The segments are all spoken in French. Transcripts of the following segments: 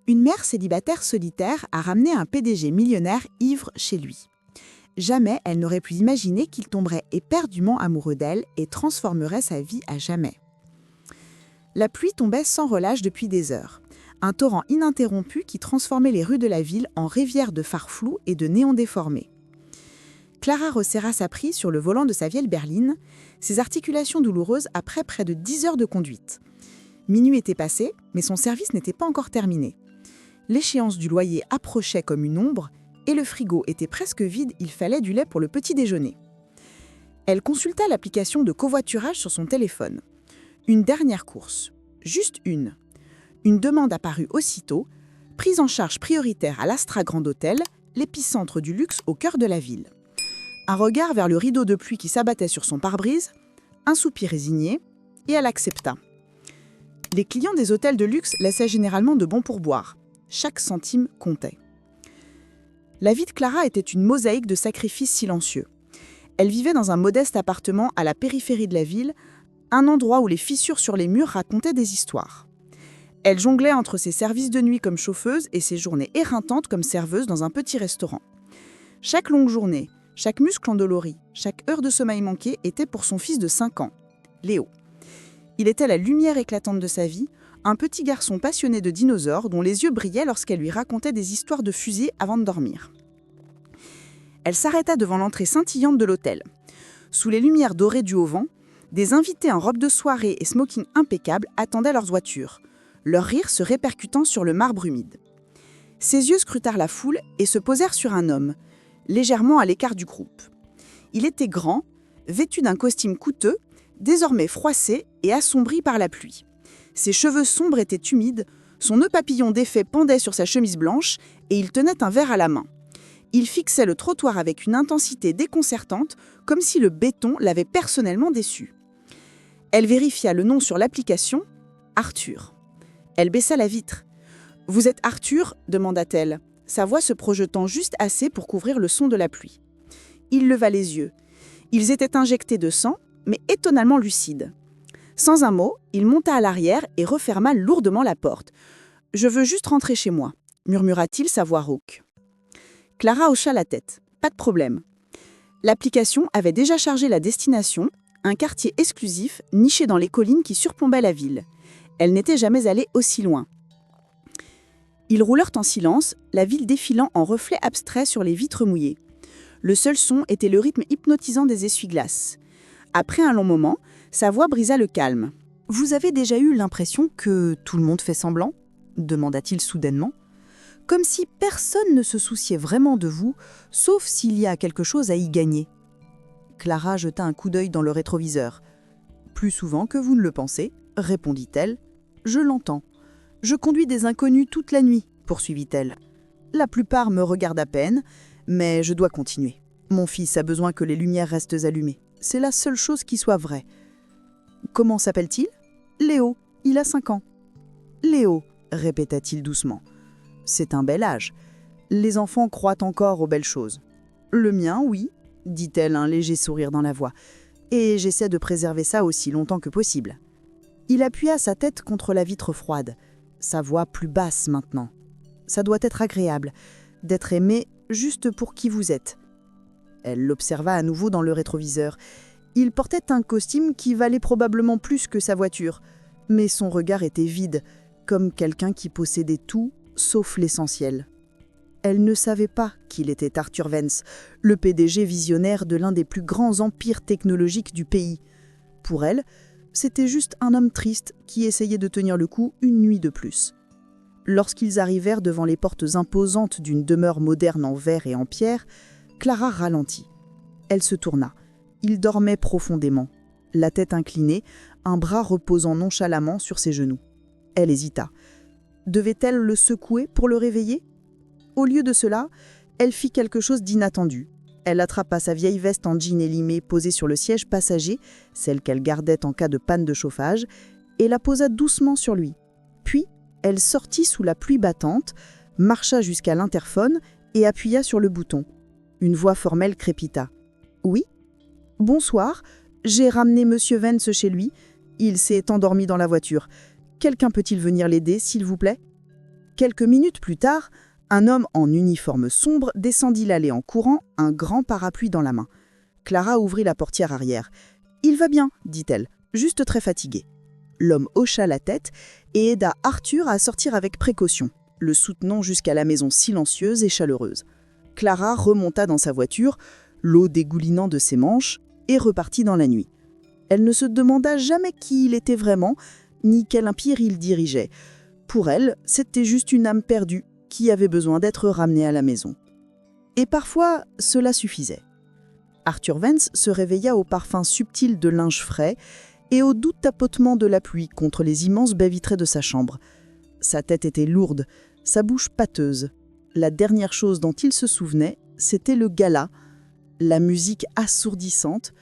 Une mère célibataire solitaire a ramené un PDG millionnaire ivre chez lui. Jamais elle n'aurait pu imaginer qu'il tomberait éperdument amoureux d'elle et transformerait sa vie à jamais. La pluie tombait sans relâche depuis des heures. Un torrent ininterrompu qui transformait les rues de la ville en rivière de phares flous et de néons déformés. Clara resserra sa prise sur le volant de sa vieille berline, ses articulations douloureuses après près de 10 heures de conduite. Minuit était passé, mais son service n'était pas encore terminé. L'échéance du loyer approchait comme une ombre et le frigo était presque vide, il fallait du lait pour le petit déjeuner. Elle consulta l'application de covoiturage sur son téléphone. Une dernière course, juste une. Une demande apparut aussitôt, prise en charge prioritaire à l'Astra Grand Hôtel, l'épicentre du luxe au cœur de la ville. Un regard vers le rideau de pluie qui s'abattait sur son pare-brise, un soupir résigné, et elle accepta. Les clients des hôtels de luxe laissaient généralement de bons pourboires. Chaque centime comptait. La vie de Clara était une mosaïque de sacrifices silencieux. Elle vivait dans un modeste appartement à la périphérie de la ville, un endroit où les fissures sur les murs racontaient des histoires. Elle jonglait entre ses services de nuit comme chauffeuse et ses journées éreintantes comme serveuse dans un petit restaurant. Chaque longue journée, chaque muscle endolori, chaque heure de sommeil manquée était pour son fils de 5 ans, Léo. Il était la lumière éclatante de sa vie, un petit garçon passionné de dinosaures dont les yeux brillaient lorsqu'elle lui racontait des histoires de fusées avant de dormir. Elle s'arrêta devant l'entrée scintillante de l'hôtel. Sous les lumières dorées du haut-vent, des invités en robe de soirée et smoking impeccable attendaient leurs voitures, leur rire se répercutant sur le marbre humide. Ses yeux scrutèrent la foule et se posèrent sur un homme, légèrement à l'écart du groupe. Il était grand, vêtu d'un costume coûteux, désormais froissé et assombri par la pluie. Ses cheveux sombres étaient humides, son nœud papillon défait pendait sur sa chemise blanche et il tenait un verre à la main. Il fixait le trottoir avec une intensité déconcertante, comme si le béton l'avait personnellement déçu. Elle vérifia le nom sur l'application, Arthur. Elle baissa la vitre. « Vous êtes Arthur ?» demanda-t-elle, sa voix se projetant juste assez pour couvrir le son de la pluie. Il leva les yeux. Ils étaient injectés de sang, mais étonnamment lucides. Sans un mot, il monta à l'arrière et referma lourdement la porte. « Je veux juste rentrer chez moi », murmura-t-il sa voix rauque. Clara hocha la tête. Pas de problème. L'application avait déjà chargé la destination, un quartier exclusif niché dans les collines qui surplombaient la ville. Elle n'était jamais allée aussi loin. Ils roulèrent en silence, la ville défilant en reflets abstraits sur les vitres mouillées. Le seul son était le rythme hypnotisant des essuie-glaces. Après un long moment, sa voix brisa le calme. « Vous avez déjà eu l'impression que tout le monde fait semblant ?» demanda-t-il soudainement. « Comme si personne ne se souciait vraiment de vous, sauf s'il y a quelque chose à y gagner. » Clara jeta un coup d'œil dans le rétroviseur. « Plus souvent que vous ne le pensez, » répondit-elle. « Je l'entends. Je conduis des inconnus toute la nuit, » poursuivit-elle. « La plupart me regardent à peine, mais je dois continuer. Mon fils a besoin que les lumières restent allumées. C'est la seule chose qui soit vraie. » « Comment s'appelle-t-il ? » ?»« Léo, il a 5 ans. »« Léo, » répéta-t-il doucement. « C'est un bel âge. Les enfants croient encore aux belles choses. »« Le mien, oui, » dit-elle, un léger sourire dans la voix. « Et j'essaie de préserver ça aussi longtemps que possible. » Il appuya sa tête contre la vitre froide, sa voix plus basse maintenant. « Ça doit être agréable, d'être aimé juste pour qui vous êtes. » Elle l'observa à nouveau dans le rétroviseur. Il portait un costume qui valait probablement plus que sa voiture, mais son regard était vide, comme quelqu'un qui possédait tout, sauf l'essentiel. Elle ne savait pas qu'il était Arthur Vance, le PDG visionnaire de l'un des plus grands empires technologiques du pays. Pour elle, c'était juste un homme triste qui essayait de tenir le coup une nuit de plus. Lorsqu'ils arrivèrent devant les portes imposantes d'une demeure moderne en verre et en pierre, Clara ralentit. Elle se tourna. Il dormait profondément, la tête inclinée, un bras reposant nonchalamment sur ses genoux. Elle hésita. Devait-elle le secouer pour le réveiller ? Au lieu de cela, elle fit quelque chose d'inattendu. Elle attrapa sa vieille veste en jean élimé posée sur le siège passager, celle qu'elle gardait en cas de panne de chauffage, et la posa doucement sur lui. Puis, elle sortit sous la pluie battante, marcha jusqu'à l'interphone et appuya sur le bouton. Une voix formelle crépita. « Oui ? Bonsoir, j'ai ramené Monsieur Vance chez lui. Il s'est endormi dans la voiture. Quelqu'un peut-il venir l'aider, s'il vous plaît ?» Quelques minutes plus tard, un homme en uniforme sombre descendit l'allée en courant, un grand parapluie dans la main. Clara ouvrit la portière arrière. « Il va bien », dit-elle, juste très fatigué. L'homme hocha la tête et aida Arthur à sortir avec précaution, le soutenant jusqu'à la maison silencieuse et chaleureuse. Clara remonta dans sa voiture, l'eau dégoulinant de ses manches, et repartit dans la nuit. Elle ne se demanda jamais qui il était vraiment, ni quel empire il dirigeait. Pour elle, c'était juste une âme perdue qui avait besoin d'être ramenée à la maison. Et parfois, cela suffisait. Arthur Vance se réveilla au parfum subtil de linge frais et au doux tapotement de la pluie contre les immenses baies vitrées de sa chambre. Sa tête était lourde, sa bouche pâteuse. La dernière chose dont il se souvenait, c'était le gala, la musique assourdissante,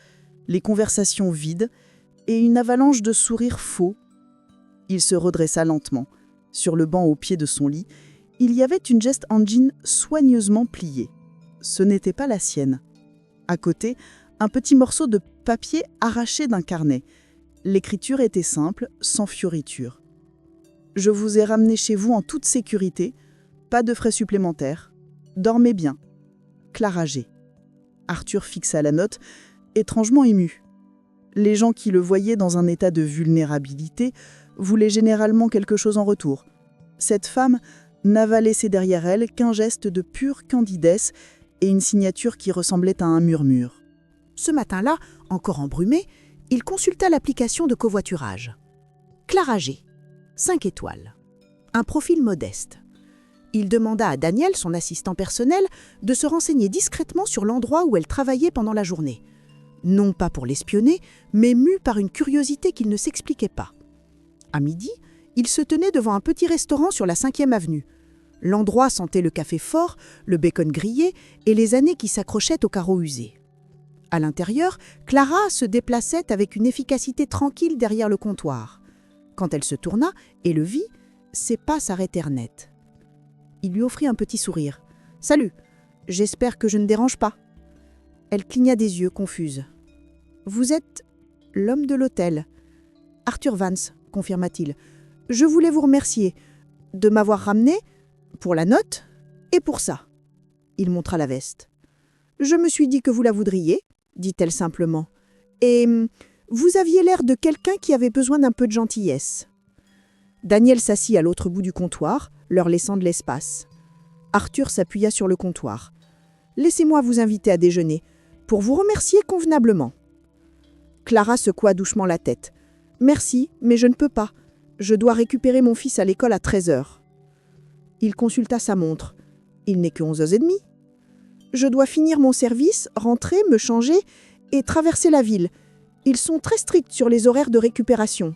les conversations vides et une avalanche de sourires faux. Il se redressa lentement. Sur le banc au pied de son lit, il y avait une geste engine soigneusement pliée. Ce n'était pas la sienne. À côté, un petit morceau de papier arraché d'un carnet. L'écriture était simple, sans fioriture. « Je vous ai ramené chez vous en toute sécurité, pas de frais supplémentaires. Dormez bien. Clara G. » Arthur fixa la note, étrangement ému. Les gens qui le voyaient dans un état de vulnérabilité voulaient généralement quelque chose en retour. Cette femme n'avait laissé derrière elle qu'un geste de pure candidesse et une signature qui ressemblait à un murmure. Ce matin-là, encore embrumé, il consulta l'application de covoiturage. Clara G. 5 étoiles. Un profil modeste. Il demanda à Daniel, son assistant personnel, de se renseigner discrètement sur l'endroit où elle travaillait pendant la journée. Non pas pour l'espionner, mais mu par une curiosité qu'il ne s'expliquait pas. À midi, il se tenait devant un petit restaurant sur la 5e avenue. L'endroit sentait le café fort, le bacon grillé et les années qui s'accrochaient aux carreaux usés. À l'intérieur, Clara se déplaçait avec une efficacité tranquille derrière le comptoir. Quand elle se tourna et le vit, ses pas s'arrêtèrent net. Il lui offrit un petit sourire. « Salut, j'espère que je ne dérange pas. » Elle cligna des yeux, confuse. « Vous êtes l'homme de l'hôtel. »« Arthur Vance, » confirma-t-il. « Je voulais vous remercier de m'avoir ramené, pour la note et pour ça. » Il montra la veste. « Je me suis dit que vous la voudriez, » dit-elle simplement. « Et vous aviez l'air de quelqu'un qui avait besoin d'un peu de gentillesse. » Daniel s'assit à l'autre bout du comptoir, leur laissant de l'espace. Arthur s'appuya sur le comptoir. « Laissez-moi vous inviter à déjeuner, pour vous remercier convenablement. » Clara secoua doucement la tête. « Merci, mais je ne peux pas. Je dois récupérer mon fils à l'école à 13h. » Il consulta sa montre. « Il n'est que 11h30. Je dois finir mon service, rentrer, me changer et traverser la ville. Ils sont très stricts sur les horaires de récupération. »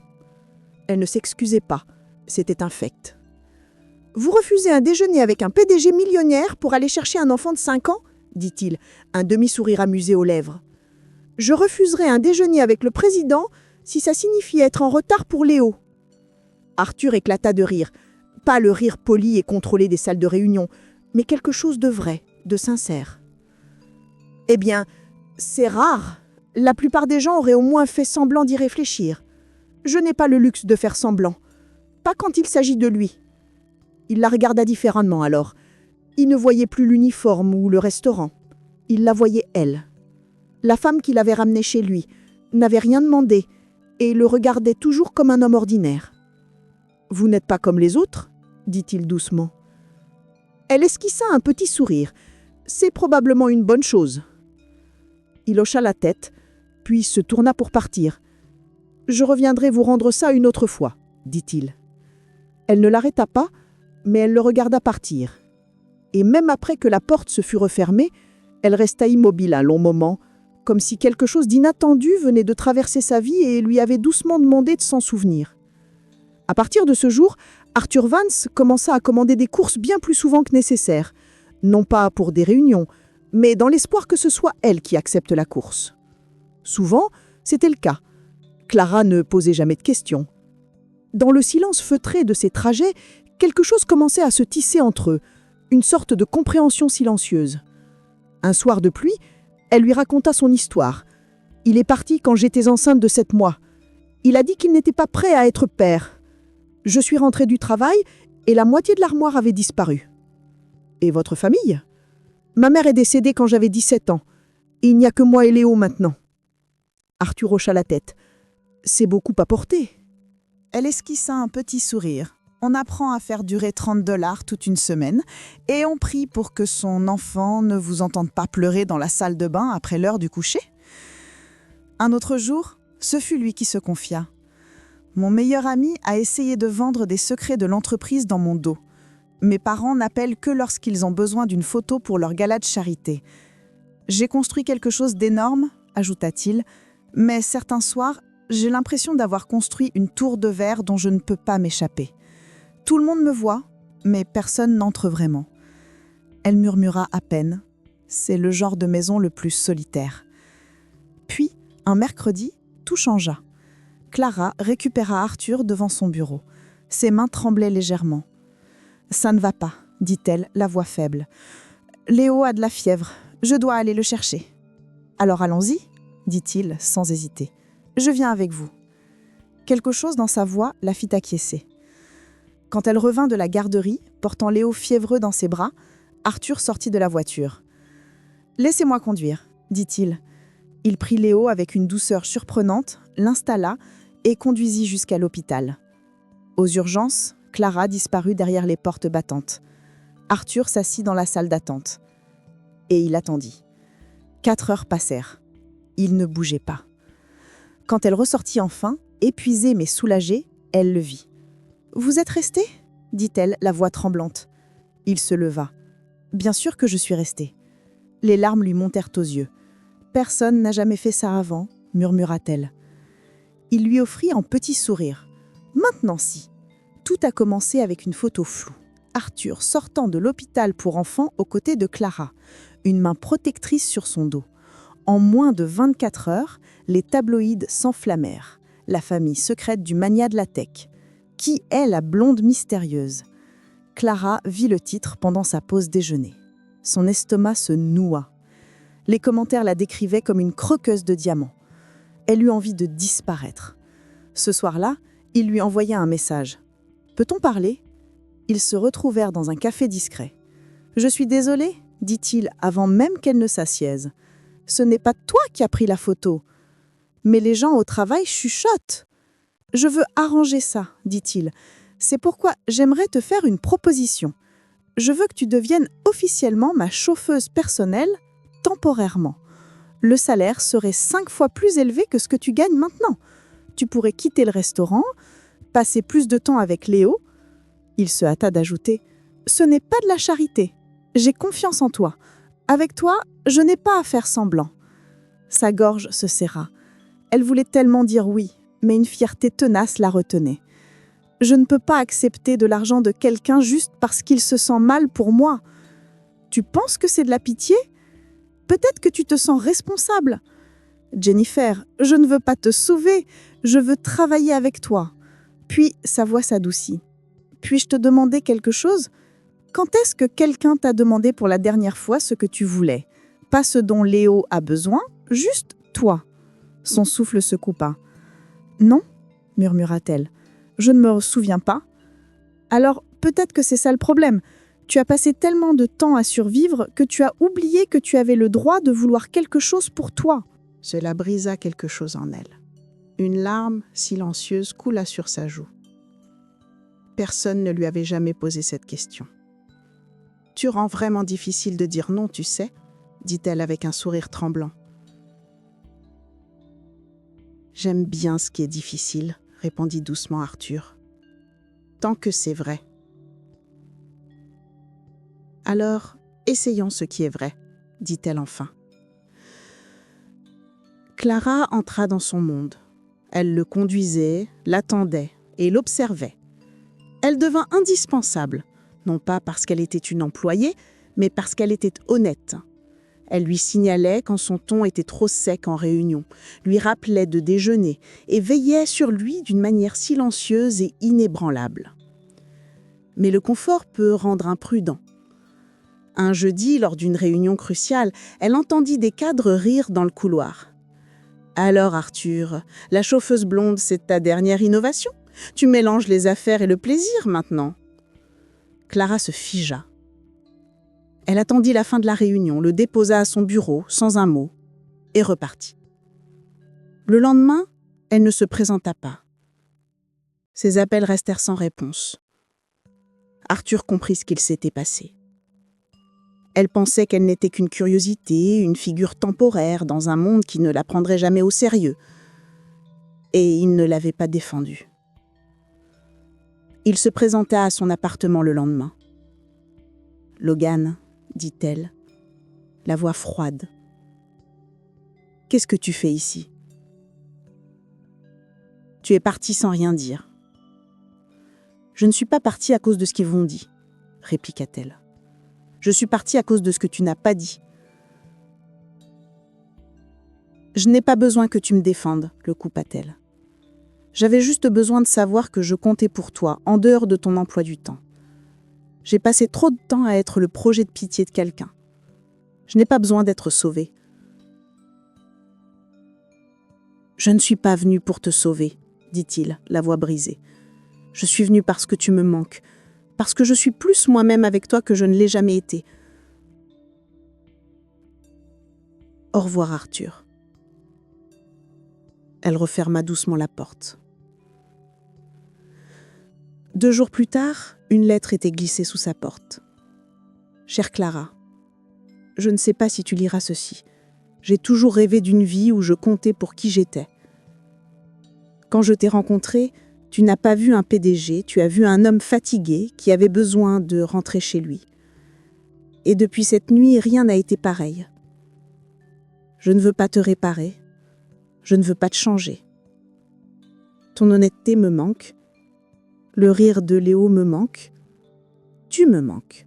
Elle ne s'excusait pas. C'était infect. « Vous refusez un déjeuner avec un PDG millionnaire pour aller chercher un enfant de 5 ans ?» dit-il, un demi-sourire amusé aux lèvres. « Je refuserai un déjeuner avec le président si ça signifie être en retard pour Léo. » Arthur éclata de rire. Pas le rire poli et contrôlé des salles de réunion, mais quelque chose de vrai, de sincère. « Eh bien, c'est rare. La plupart des gens auraient au moins fait semblant d'y réfléchir. Je n'ai pas le luxe de faire semblant. Pas quand il s'agit de lui. » Il la regarda différemment alors. Il ne voyait plus l'uniforme ou le restaurant. Il la voyait elle. La femme qu'il avait ramenée chez lui n'avait rien demandé et le regardait toujours comme un homme ordinaire. « Vous n'êtes pas comme les autres ?» dit-il doucement. Elle esquissa un petit sourire. « C'est probablement une bonne chose. » Il hocha la tête, puis se tourna pour partir. « Je reviendrai vous rendre ça une autre fois, » dit-il. Elle ne l'arrêta pas, mais elle le regarda partir. Et même après que la porte se fut refermée, elle resta immobile un long moment, comme si quelque chose d'inattendu venait de traverser sa vie et lui avait doucement demandé de s'en souvenir. À partir de ce jour, Arthur Vance commença à commander des courses bien plus souvent que nécessaire, non pas pour des réunions, mais dans l'espoir que ce soit elle qui accepte la course. Souvent, c'était le cas. Clara ne posait jamais de questions. Dans le silence feutré de ces trajets, quelque chose commençait à se tisser entre eux, une sorte de compréhension silencieuse. Un soir de pluie, elle lui raconta son histoire. « Il est parti quand j'étais enceinte de 7 mois. Il a dit qu'il n'était pas prêt à être père. Je suis rentrée du travail et la moitié de l'armoire avait disparu. Et votre famille? Ma mère est décédée quand j'avais 17 ans. Il n'y a que moi et Léo maintenant. Arthur hocha la tête. C'est beaucoup à porter. Elle esquissa un petit sourire. On apprend à faire durer 30 $ toute une semaine et on prie pour que son enfant ne vous entende pas pleurer dans la salle de bain après l'heure du coucher. Un autre jour, ce fut lui qui se confia. Mon meilleur ami a essayé de vendre des secrets de l'entreprise dans mon dos. Mes parents n'appellent que lorsqu'ils ont besoin d'une photo pour leur gala de charité. J'ai construit quelque chose d'énorme, ajouta-t-il, mais certains soirs, j'ai l'impression d'avoir construit une tour de verre dont je ne peux pas m'échapper. Tout le monde me voit, mais personne n'entre vraiment. Elle murmura à peine. C'est le genre de maison le plus solitaire. Puis, un mercredi, tout changea. Clara récupéra Arthur devant son bureau. Ses mains tremblaient légèrement. « Ça ne va pas », dit-elle, la voix faible. « Léo a de la fièvre. Je dois aller le chercher. »« Alors allons-y », dit-il sans hésiter. « Je viens avec vous. » Quelque chose dans sa voix la fit acquiescer. Quand elle revint de la garderie, portant Léo fiévreux dans ses bras, Arthur sortit de la voiture. « Laissez-moi conduire », dit-il. Il prit Léo avec une douceur surprenante, l'installa et conduisit jusqu'à l'hôpital. Aux urgences, Clara disparut derrière les portes battantes. Arthur s'assit dans la salle d'attente. Et il attendit. 4 heures passèrent. Il ne bougeait pas. Quand elle ressortit enfin, épuisée mais soulagée, elle le vit. « Vous êtes resté ?» dit-elle, la voix tremblante. Il se leva. « Bien sûr que je suis restée. » Les larmes lui montèrent aux yeux. « Personne n'a jamais fait ça avant, » murmura-t-elle. Il lui offrit un petit sourire. « Maintenant si !» Tout a commencé avec une photo floue. Arthur sortant de l'hôpital pour enfants aux côtés de Clara, une main protectrice sur son dos. En moins de 24 heures, les tabloïds s'enflammèrent. La famille secrète du magnat de la tech. Qui est la blonde mystérieuse? Clara vit le titre pendant sa pause déjeuner. Son estomac se noua. Les commentaires la décrivaient comme une croqueuse de diamants. Elle eut envie de disparaître. Ce soir-là, il lui envoya un message. « Peut-on parler ?» Ils se retrouvèrent dans un café discret. « Je suis désolé, » dit-il avant même qu'elle ne s'assièse. « Ce n'est pas toi qui as pris la photo. Mais les gens au travail chuchotent. »« Je veux arranger ça, » dit-il. « C'est pourquoi j'aimerais te faire une proposition. Je veux que tu deviennes officiellement ma chauffeuse personnelle, temporairement. Le salaire serait 5 fois plus élevé que ce que tu gagnes maintenant. Tu pourrais quitter le restaurant, passer plus de temps avec Léo. » Il se hâta d'ajouter « Ce n'est pas de la charité. J'ai confiance en toi. Avec toi, je n'ai pas à faire semblant. » Sa gorge se serra. Elle voulait tellement dire oui, mais une fierté tenace la retenait. « Je ne peux pas accepter de l'argent de quelqu'un juste parce qu'il se sent mal pour moi. Tu penses que c'est de la pitié ? Peut-être que tu te sens responsable. Jennifer, je ne veux pas te sauver, je veux travailler avec toi. » Puis sa voix s'adoucit. « Puis-je te demander quelque chose ? Quand est-ce que quelqu'un t'a demandé pour la dernière fois ce que tu voulais ? Pas ce dont Léo a besoin, juste toi. » Son souffle se coupa. « Non, » murmura-t-elle. « Je ne me souviens pas. » Alors, peut-être que c'est ça le problème. Tu as passé tellement de temps à survivre que tu as oublié que tu avais le droit de vouloir quelque chose pour toi. Cela brisa quelque chose en elle. Une larme silencieuse coula sur sa joue. Personne ne lui avait jamais posé cette question. « Tu rends vraiment difficile de dire non, tu sais, » dit-elle avec un sourire tremblant. « J'aime bien ce qui est difficile, » répondit doucement Arthur. « Tant que c'est vrai. » « Alors, essayons ce qui est vrai, » dit-elle enfin. Clara entra dans son monde. Elle le conduisait, l'attendait et l'observait. Elle devint indispensable, non pas parce qu'elle était une employée, mais parce qu'elle était honnête. Elle lui signalait quand son ton était trop sec en réunion, lui rappelait de déjeuner et veillait sur lui d'une manière silencieuse et inébranlable. Mais le confort peut rendre imprudent. Un jeudi, lors d'une réunion cruciale, elle entendit des cadres rire dans le couloir. « Alors Arthur, la chauffeuse blonde, c'est ta dernière innovation ? Tu mélanges les affaires et le plaisir maintenant ?» Clara se figea. Elle attendit la fin de la réunion, le déposa à son bureau, sans un mot, et repartit. Le lendemain, elle ne se présenta pas. Ses appels restèrent sans réponse. Arthur comprit ce qu'il s'était passé. Elle pensait qu'elle n'était qu'une curiosité, une figure temporaire dans un monde qui ne la prendrait jamais au sérieux. Et il ne l'avait pas défendue. Il se présenta à son appartement le lendemain. « Logan, dit-elle, la voix froide. Qu'est-ce que tu fais ici ? Tu es parti sans rien dire. Je ne suis pas partie à cause de ce qu'ils vont dit, répliqua-t-elle. Je suis partie à cause de ce que tu n'as pas dit. Je n'ai pas besoin que tu me défendes, le coupa-t-elle. J'avais juste besoin de savoir que je comptais pour toi, en dehors de ton emploi du temps. J'ai passé trop de temps à être le projet de pitié de quelqu'un. Je n'ai pas besoin d'être sauvée. Je ne suis pas venu pour te sauver, dit-il, la voix brisée. Je suis venu parce que tu me manques, parce que je suis plus moi-même avec toi que je ne l'ai jamais été. Au revoir, Arthur. Elle referma doucement la porte. 2 jours plus tard, une lettre était glissée sous sa porte. « Chère Clara, je ne sais pas si tu liras ceci. J'ai toujours rêvé d'une vie où je comptais pour qui j'étais. Quand je t'ai rencontré, tu n'as pas vu un PDG, tu as vu un homme fatigué qui avait besoin de rentrer chez lui. Et depuis cette nuit, rien n'a été pareil. Je ne veux pas te réparer, je ne veux pas te changer. Ton honnêteté me manque, le rire de Léo me manque, tu me manques.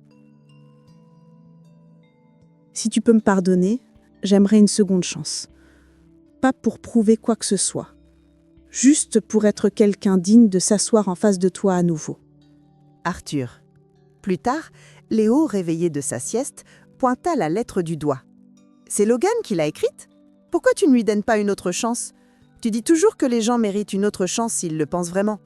Si tu peux me pardonner, j'aimerais une seconde chance. Pas pour prouver quoi que ce soit, juste pour être quelqu'un digne de s'asseoir en face de toi à nouveau. » Arthur. Plus tard, Léo, réveillé de sa sieste, pointa la lettre du doigt. « C'est Logan qui l'a écrite ? Pourquoi tu ne lui donnes pas une autre chance ? Tu dis toujours que les gens méritent une autre chance s'ils le pensent vraiment. »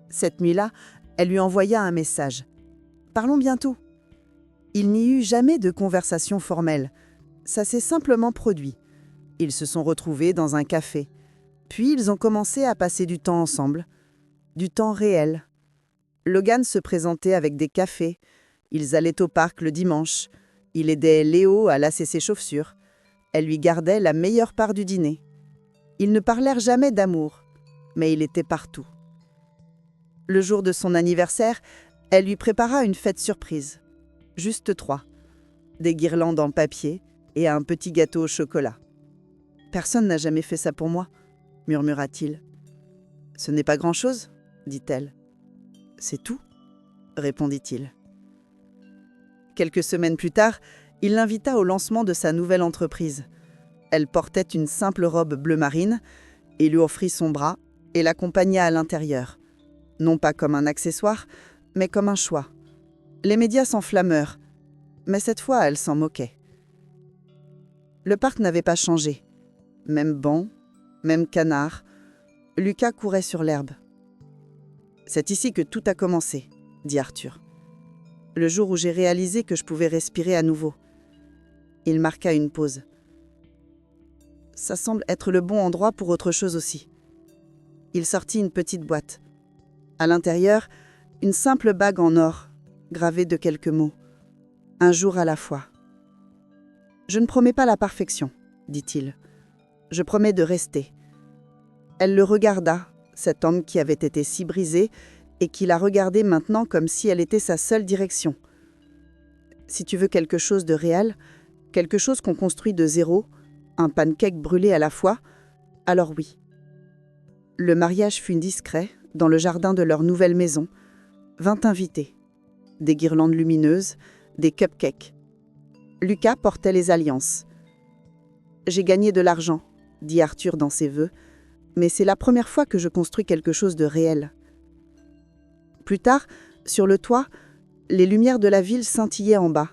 Cette nuit-là, elle lui envoya un message. « Parlons bientôt. » Il n'y eut jamais de conversation formelle. Ça s'est simplement produit. Ils se sont retrouvés dans un café. Puis ils ont commencé à passer du temps ensemble. Du temps réel. Logan se présentait avec des cafés. Ils allaient au parc le dimanche. Il aidait Léo à lasser ses chaussures. Elle lui gardait la meilleure part du dîner. Ils ne parlèrent jamais d'amour, mais il était partout. Le jour de son anniversaire, elle lui prépara une fête surprise. Juste 3. Des guirlandes en papier et un petit gâteau au chocolat. « Personne n'a jamais fait ça pour moi, » murmura-t-il. « Ce n'est pas grand-chose, » dit-elle. « C'est tout, » répondit-il. Quelques semaines plus tard, il l'invita au lancement de sa nouvelle entreprise. Elle portait une simple robe bleu marine, et lui offrit son bras et l'accompagna à l'intérieur. Non pas comme un accessoire, mais comme un choix. Les médias s'enflammèrent, mais cette fois, elle s'en moquait. Le parc n'avait pas changé. Même banc, même canard. Lucas courait sur l'herbe. « C'est ici que tout a commencé, » dit Arthur. « Le jour où j'ai réalisé que je pouvais respirer à nouveau. » Il marqua une pause. « Ça semble être le bon endroit pour autre chose aussi. » Il sortit une petite boîte. À l'intérieur, une simple bague en or, gravée de quelques mots. « Un jour à la fois. » « Je ne promets pas la perfection, » dit-il. « Je promets de rester. » Elle le regarda, cet homme qui avait été si brisé et qui la regardait maintenant comme si elle était sa seule direction. « Si tu veux quelque chose de réel, quelque chose qu'on construit de zéro, un pancake brûlé à la fois, alors oui. » Le mariage fut discret, dans le jardin de leur nouvelle maison. 20 invités. Des guirlandes lumineuses, des cupcakes. Lucas portait les alliances. « J'ai gagné de l'argent, » dit Arthur dans ses vœux, « mais c'est la première fois que je construis quelque chose de réel. » Plus tard, sur le toit, les lumières de la ville scintillaient en bas.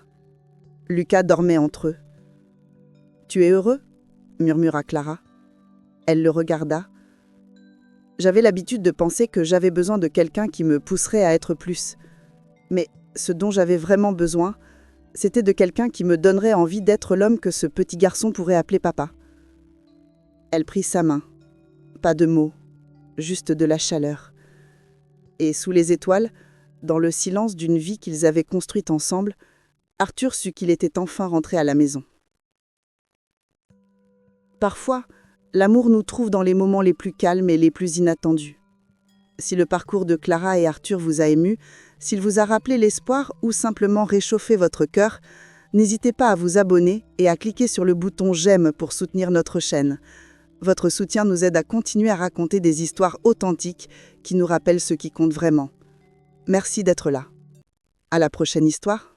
Lucas dormait entre eux. « Tu es heureux ?» murmura Clara. Elle le regarda. « J'avais l'habitude de penser que j'avais besoin de quelqu'un qui me pousserait à être plus. Mais ce dont j'avais vraiment besoin, c'était de quelqu'un qui me donnerait envie d'être l'homme que ce petit garçon pourrait appeler papa. Elle prit sa main. Pas de mots, juste de la chaleur. Et sous les étoiles, dans le silence d'une vie qu'ils avaient construite ensemble, Arthur sut qu'il était enfin rentré à la maison. Parfois, l'amour nous trouve dans les moments les plus calmes et les plus inattendus. Si le parcours de Clara et Arthur vous a ému, s'il vous a rappelé l'espoir ou simplement réchauffé votre cœur, n'hésitez pas à vous abonner et à cliquer sur le bouton « J'aime » pour soutenir notre chaîne. Votre soutien nous aide à continuer à raconter des histoires authentiques qui nous rappellent ce qui compte vraiment. Merci d'être là. À la prochaine histoire.